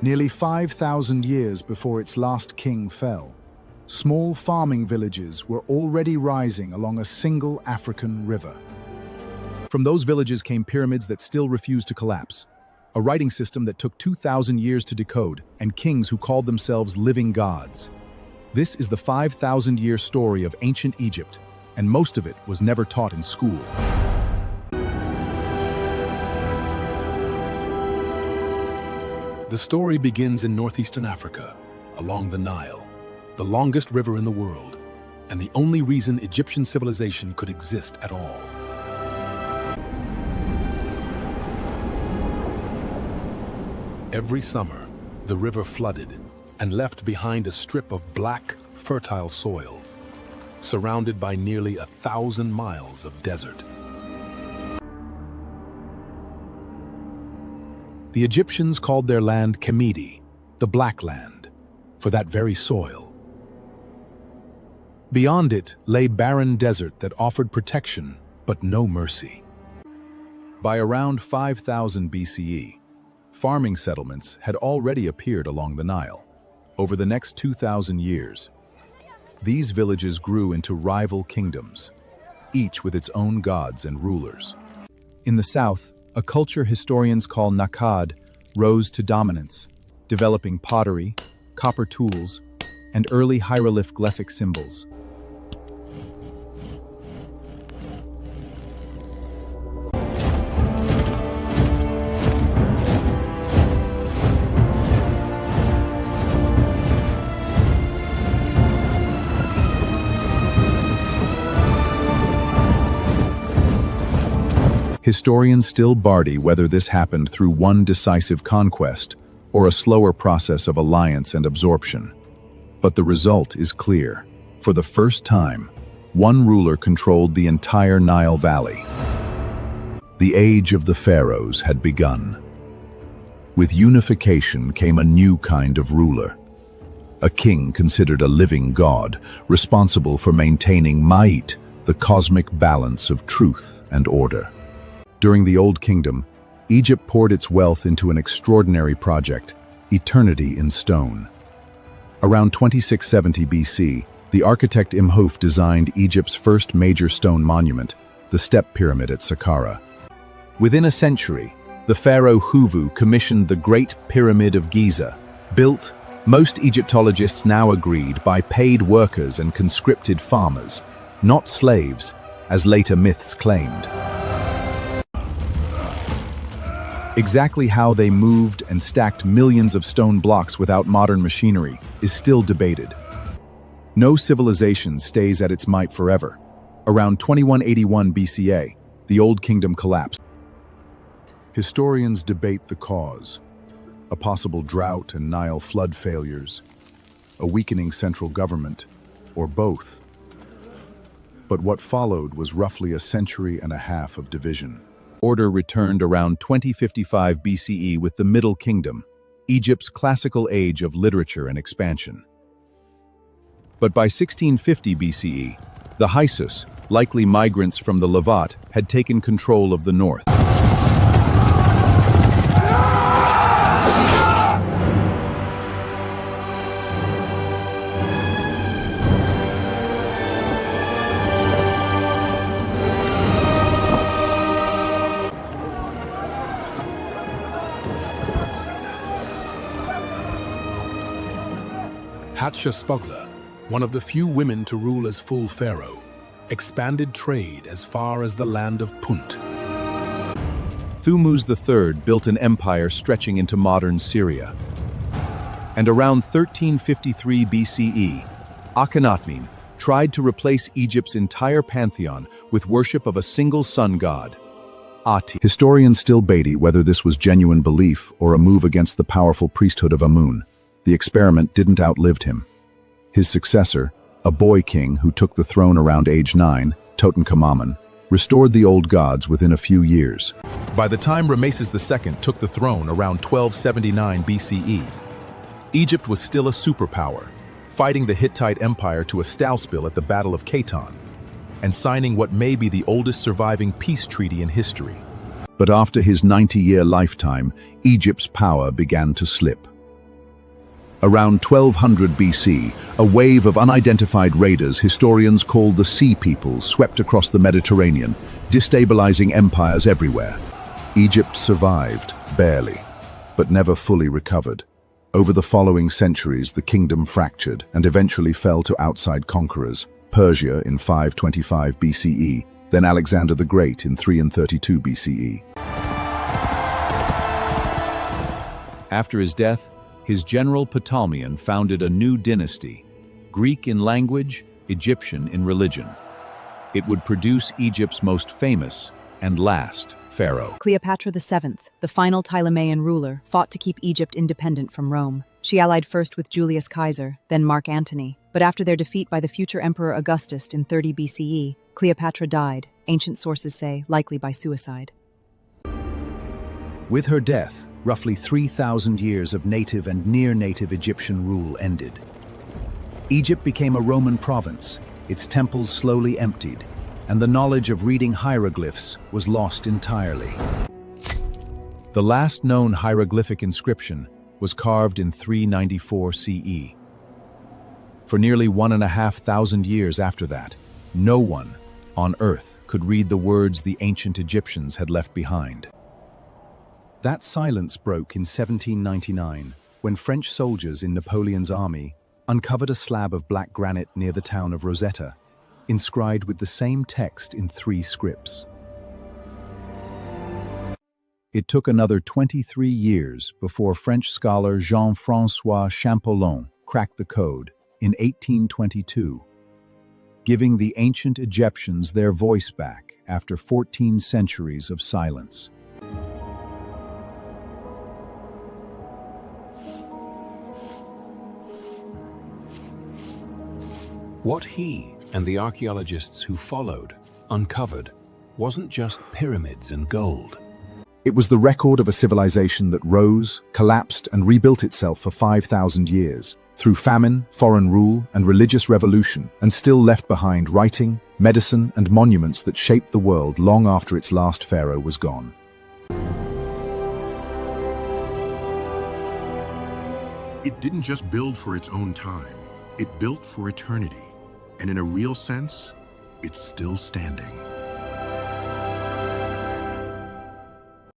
Nearly 5,000 years before its last king fell, small farming villages were already rising along a single African river. From those villages came pyramids that still refused to collapse, a writing system that took 2,000 years to decode, and kings who called themselves living gods. This is the 5,000-year story of ancient Egypt, and most of it was never taught in school. The story begins in northeastern Africa, along the Nile, the longest river in the world, and the only reason Egyptian civilization could exist at all. Every summer, the river flooded and left behind a strip of black, fertile soil, surrounded by nearly 1,000 miles of desert. The Egyptians called their land Kemedi, the Black Land, for that very soil. Beyond it lay barren desert that offered protection, but no mercy. By around 5000 BCE, farming settlements had already appeared along the Nile. Over the next 2,000 years, these villages grew into rival kingdoms, each with its own gods and rulers. In the south, a culture historians call Akkad rose to dominance, developing pottery, copper tools, and early hieroglyphic symbols. Historians still barty whether this happened through one decisive conquest or a slower process of alliance and absorption. But the result is clear. For the first time, one ruler controlled the entire Nile Valley. The age of the Pharaohs had begun. With unification came a new kind of ruler. A king considered a living god, responsible for maintaining Ma'it, the cosmic balance of truth and order. During the Old Kingdom, Egypt poured its wealth into an extraordinary project, eternity in stone. Around 2670 BC, the architect Imhotep designed Egypt's first major stone monument, the Step Pyramid at Saqqara. Within a century, the pharaoh Khufu commissioned the Great Pyramid of Giza, built, most Egyptologists now agreed, by paid workers and conscripted farmers, not slaves, as later myths claimed. Exactly how they moved and stacked millions of stone blocks without modern machinery is still debated. No civilization stays at its might forever. Around 2181 BCA, the Old Kingdom collapsed. Historians debate the cause: a possible drought and Nile flood failures, a weakening central government, or both. But what followed was roughly a century and a half of division. Order returned around 2055 BCE with the Middle Kingdom, Egypt's classical age of literature and expansion. But by 1650 BCE, the Hyksos, likely migrants from the Levant, had taken control of the north. Hatshepsut, one of the few women to rule as full pharaoh, expanded trade as far as the land of Punt. Thutmose III built an empire stretching into modern Syria. And around 1353 BCE, Akhenaten tried to replace Egypt's entire pantheon with worship of a single sun god, Ati. Historians still debate whether this was genuine belief or a move against the powerful priesthood of Amun. The experiment didn't outlive him. His successor, a boy king who took the throne around age 9, Tutankhamun, restored the old gods within a few years. By the time Ramesses II took the throne around 1279 BCE, Egypt was still a superpower, fighting the Hittite Empire to a stowspill at the Battle of Khatan, and signing what may be the oldest surviving peace treaty in history. But after his 90-year lifetime, Egypt's power began to slip. Around 1200 BC, a wave of unidentified raiders historians call the Sea Peoples swept across the Mediterranean, destabilizing empires everywhere. Egypt survived, barely, but never fully recovered. Over the following centuries, the kingdom fractured and eventually fell to outside conquerors, Persia in 525 BCE, then Alexander the Great in 332 BCE. After his death, his general Ptolemy founded a new dynasty, Greek in language, Egyptian in religion. It would produce Egypt's most famous and last pharaoh. Cleopatra VII, the final Ptolemaic ruler, fought to keep Egypt independent from Rome. She allied first with Julius Caesar, then Mark Antony. But after their defeat by the future Emperor Augustus in 30 BCE, Cleopatra died, ancient sources say likely by suicide. With her death, roughly 3,000 years of native and near-native Egyptian rule ended. Egypt became a Roman province, its temples slowly emptied, and the knowledge of reading hieroglyphs was lost entirely. The last known hieroglyphic inscription was carved in 394 CE. For nearly 1,500 years after that, no one on Earth could read the words the ancient Egyptians had left behind. That silence broke in 1799 when French soldiers in Napoleon's army uncovered a slab of black granite near the town of Rosetta, inscribed with the same text in 3 scripts. It took another 23 years before French scholar Jean-François Champollion cracked the code in 1822, giving the ancient Egyptians their voice back after 14 centuries of silence. What he and the archaeologists who followed uncovered wasn't just pyramids and gold. It was the record of a civilization that rose, collapsed, and rebuilt itself for 5,000 years, through famine, foreign rule, and religious revolution, and still left behind writing, medicine, and monuments that shaped the world long after its last pharaoh was gone. It didn't just build for its own time, it built for eternity. And in a real sense, it's still standing.